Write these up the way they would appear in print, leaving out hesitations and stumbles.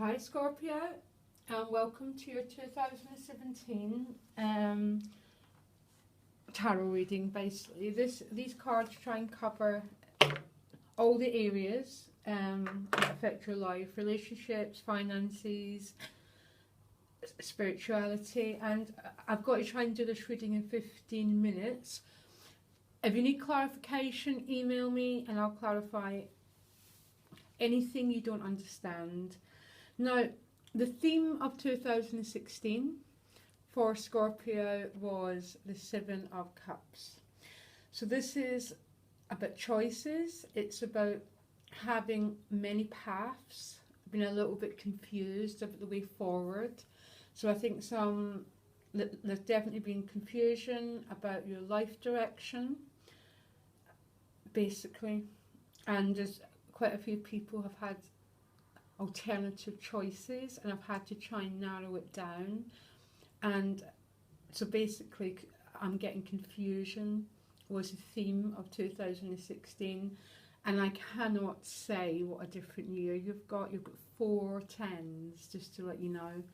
Hi Scorpio, and welcome to your 2017 tarot reading. Basically, these cards try and cover all the areas that affect your life: relationships, finances, spirituality. And I've got to try and do this reading in 15 minutes. If you need clarification, email me and I'll clarify anything you don't understand. Now, the theme of 2016 for Scorpio was the Seven of Cups. So this is about choices. It's about having many paths, being a little bit confused about the way forward. So I think there's definitely been confusion about your life direction, basically. And there's quite a few people have had alternative choices, and I've had to try and narrow it down. And so basically I'm getting confusion was the theme of 2016, and I cannot say what a different year you've got 4 tens, just to let you know.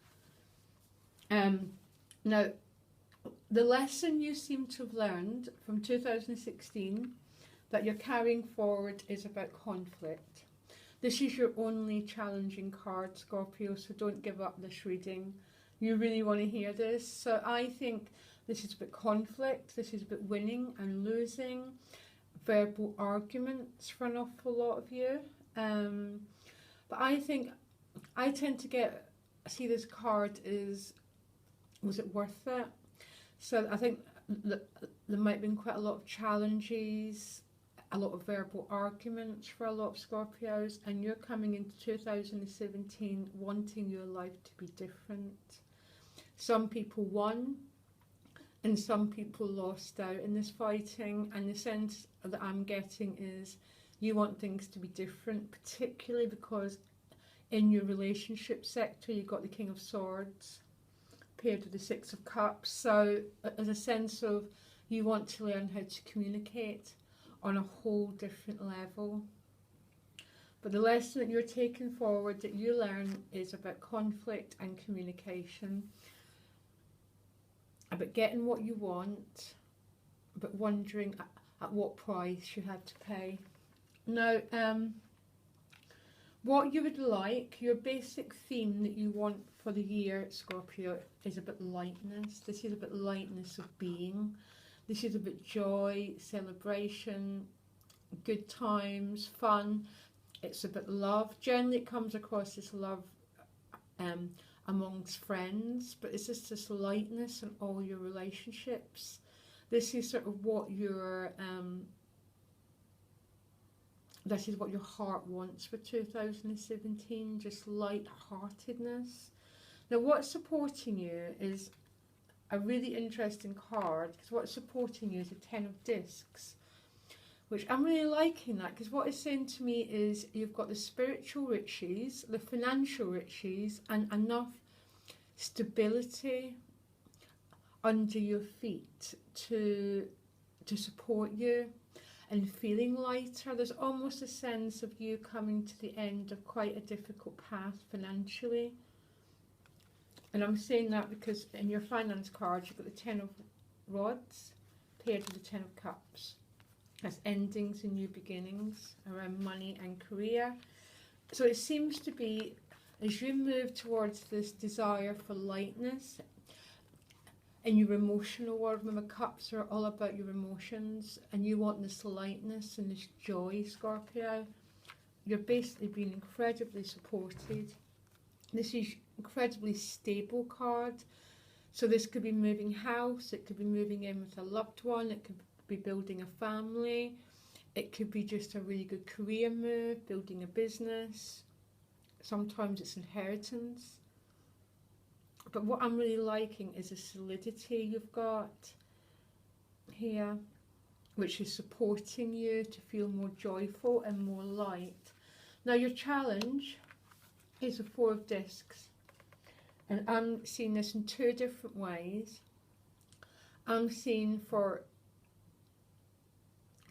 Now the lesson you seem to have learned from 2016 that you're carrying forward is about conflict. This is your only challenging card, Scorpio, so don't give up this reading. You really want to hear this. So I think this is about conflict, this is about winning and losing, verbal arguments for an awful lot of you. But I think I tend to see this card is, was it worth it? So I think there might have been quite a lot of challenges, a lot of verbal arguments for a lot of Scorpios, and you're coming into 2017 wanting your life to be different. Some people won and some people lost out in this fighting, and the sense that I'm getting is you want things to be different, particularly because in your relationship sector you've got the King of Swords paired with the Six of Cups. So there's a sense of you want to learn how to communicate on a whole different level. But the lesson that you're taking forward, that you learn, is about conflict and communication, about getting what you want, but wondering at what price you had to pay. Now, what you would like, your basic theme that you want for the year, Scorpio, is about lightness. This is about lightness of being. This is about joy, celebration, good times, fun. It's about love. Generally it comes across as love amongst friends, but it's just this lightness in all your relationships. This is sort of what your this is what your heart wants for 2017, just light-heartedness. Now what's supporting you is a really interesting card, because what's supporting you is a 10 of discs, which I'm really liking that, because what it's saying to me is you've got the spiritual riches, the financial riches, and enough stability under your feet to support you and feeling lighter. There's almost a sense of you coming to the end of quite a difficult path financially. And I'm saying that because in your finance card you've got the 10 of Rods paired with the 10 of Cups. That's endings and new beginnings around money and career. So it seems to be, as you move towards this desire for lightness in your emotional world, remember Cups are all about your emotions, and you want this lightness and this joy, Scorpio. You're basically being incredibly supported. This is incredibly stable card. So this could be moving house, it could be moving in with a loved one, it could be building a family, it could be just a really good career move, building a business. Sometimes it's inheritance. But what I'm really liking is the solidity you've got here, which is supporting you to feel more joyful and more light. Now your challenge is the 4 of discs, and I'm seeing this in 2 different ways. I'm seeing for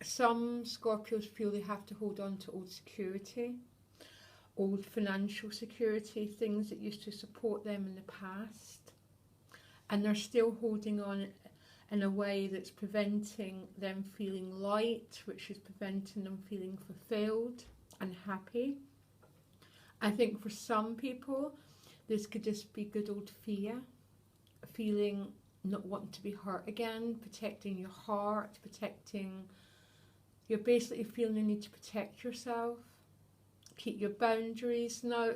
some Scorpios feel they have to hold on to old security, old financial security, things that used to support them in the past, and they're still holding on in a way that's preventing them feeling light, which is preventing them feeling fulfilled and happy. I think for some people, this could just be good old fear, feeling not wanting to be hurt again, protecting your heart, you're basically feeling the need to protect yourself, keep your boundaries. Now,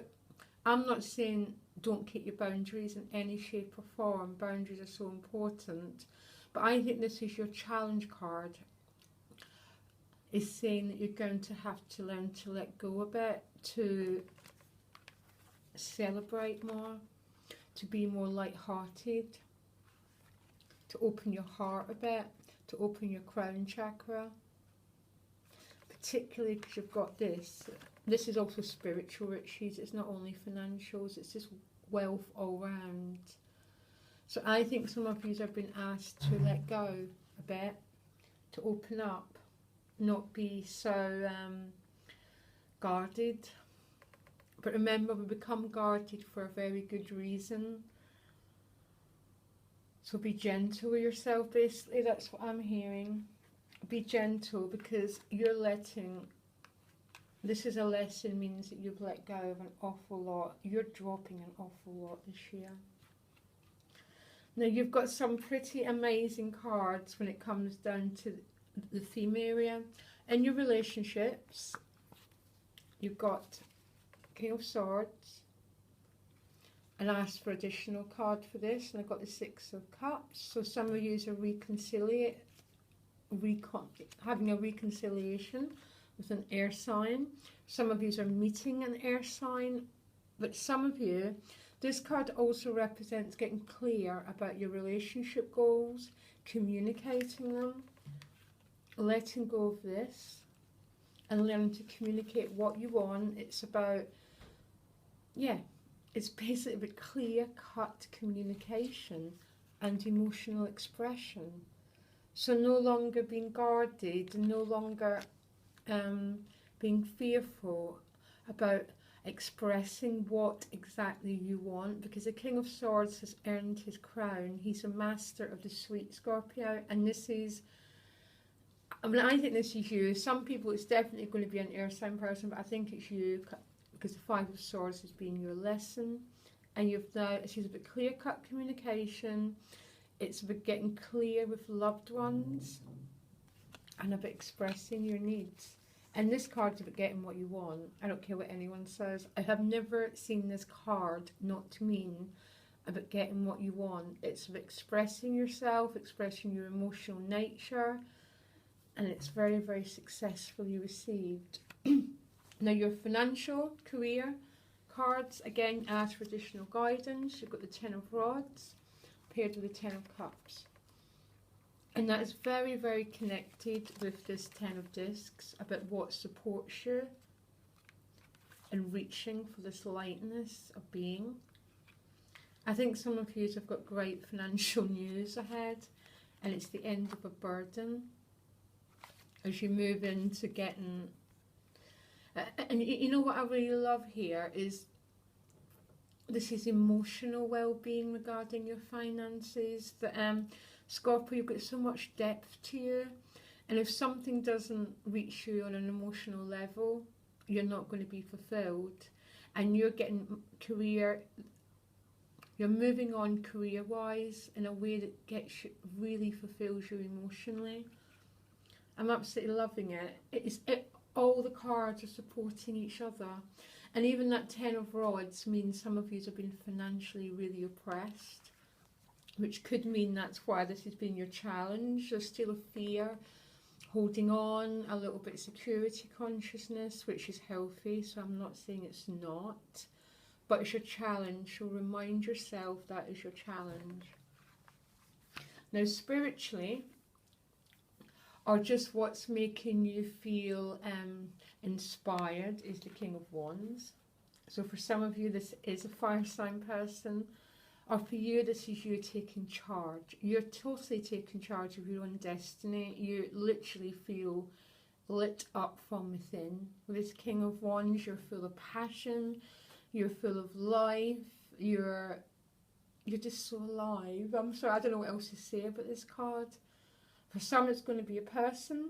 I'm not saying don't keep your boundaries in any shape or form. Boundaries are so important. But I think this is your challenge card. Is saying that you're going to have to learn to let go a bit, to celebrate more, to be more light-hearted, to open your heart a bit, to open your crown chakra. Particularly because you've got this. This is also spiritual riches. It's not only financials, it's just wealth all round. So I think some of you have been asked to let go a bit, to open up, not be so guarded. But remember, we become guarded for a very good reason. So be gentle with yourself, basically, that's what I'm hearing. Be gentle, because you're letting, this is a lesson, means that you've let go of an awful lot. You're dropping an awful lot this year. Now, you've got some pretty amazing cards when it comes down to the theme area. In your relationships, you've got King of Swords, and I asked for additional card for this, and I've got the Six of Cups. So some of you are having a reconciliation with an air sign. Some of you are meeting an air sign, but some of you, this card also represents getting clear about your relationship goals, communicating them, letting go of this, and learning to communicate what you want. It's about, it's basically about clear-cut communication and emotional expression. So no longer being guarded, and no longer being fearful about expressing what exactly you want, because the King of Swords has earned his crown. He's a master of the sweet, Scorpio, and this is, I mean, I think this is you. Some people, it's definitely going to be an air sign person, but I think it's you, because the Five of Swords has been your lesson, and you've now, it's about clear-cut communication. It's about getting clear with loved ones, and about expressing your needs. And this card's about getting what you want. I don't care what anyone says. I have never seen this card not to mean about getting what you want. It's about expressing yourself, expressing your emotional nature, and it's very, very successfully received. Now, your financial career cards, again, ask for additional guidance. You've got the Ten of Rods paired with the Ten of Cups. And that is very, very connected with this Ten of Discs, about what supports you and reaching for this lightness of being. I think some of you have got great financial news ahead, and it's the end of a burden as you move into getting... and you know what I really love here is this is emotional well-being regarding your finances. That Scorpio, you've got so much depth to you, and if something doesn't reach you on an emotional level, you're not going to be fulfilled, and you're getting you're moving on career-wise in a way that gets you, really fulfills you emotionally. I'm absolutely loving it. All the cards are supporting each other, and even that Ten of Rods means some of you have been financially really oppressed, which could mean that's why this has been your challenge. There's still a fear, holding on, a little bit of security consciousness, which is healthy, so I'm not saying it's not, but it's your challenge, so remind yourself that is your challenge. Now, spiritually, or just what's making you feel inspired, is the King of Wands. So for some of you, this is a fire sign person, or for you, this is you taking charge. You're totally taking charge of your own destiny. You literally feel lit up from within. With this King of Wands, you're full of passion, you're full of life, you're just so alive. I'm sorry, I don't know what else to say about this card. For some it's going to be a person,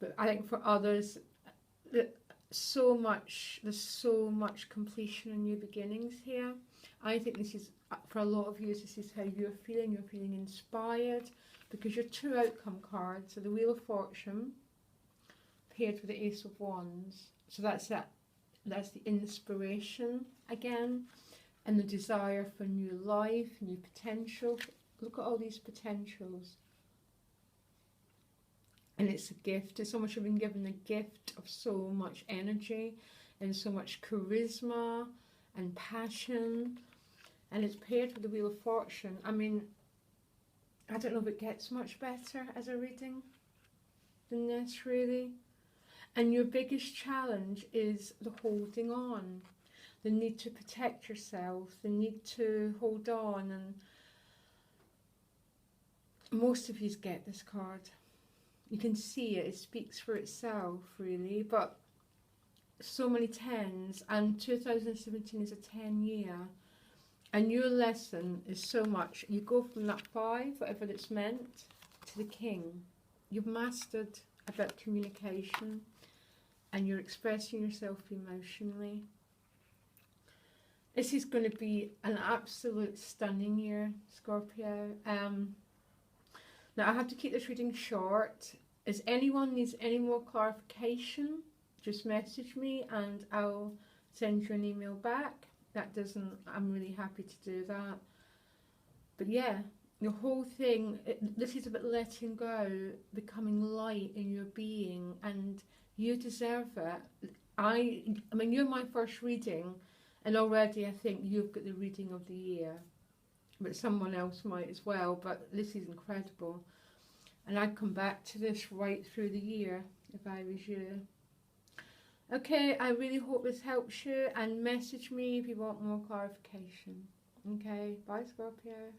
but I think for others there's so much completion and new beginnings here. I think this is, for a lot of you, this is how you're feeling inspired, because your two outcome cards, so the Wheel of Fortune paired with the Ace of Wands, so that's the inspiration again, and the desire for new life, new potential. Look at all these potentials. And it's a gift. It's almost you've been given the gift of so much energy and so much charisma and passion. And it's paired with the Wheel of Fortune. I mean, I don't know if it gets much better as a reading than this, really. And your biggest challenge is the holding on, the need to protect yourself, the need to hold on. And most of you get this card. You can see it speaks for itself, really. But so many tens, and 2017 is a 10 year. And your lesson is so much. You go from that 5, whatever it's meant, to the King. You've mastered about communication, and you're expressing yourself emotionally. This is going to be an absolute stunning year, Scorpio. Now I have to keep this reading short. If anyone needs any more clarification, just message me and I'll send you an email back. I'm really happy to do that. But yeah, your whole thing, this is about letting go, becoming light in your being, and you deserve it. I mean, you're my first reading, and already I think you've got the reading of the year. But someone else might as well, but this is incredible. And I'd come back to this right through the year if I was you. Okay, I really hope this helps you, and message me if you want more clarification. Okay, bye Scorpio.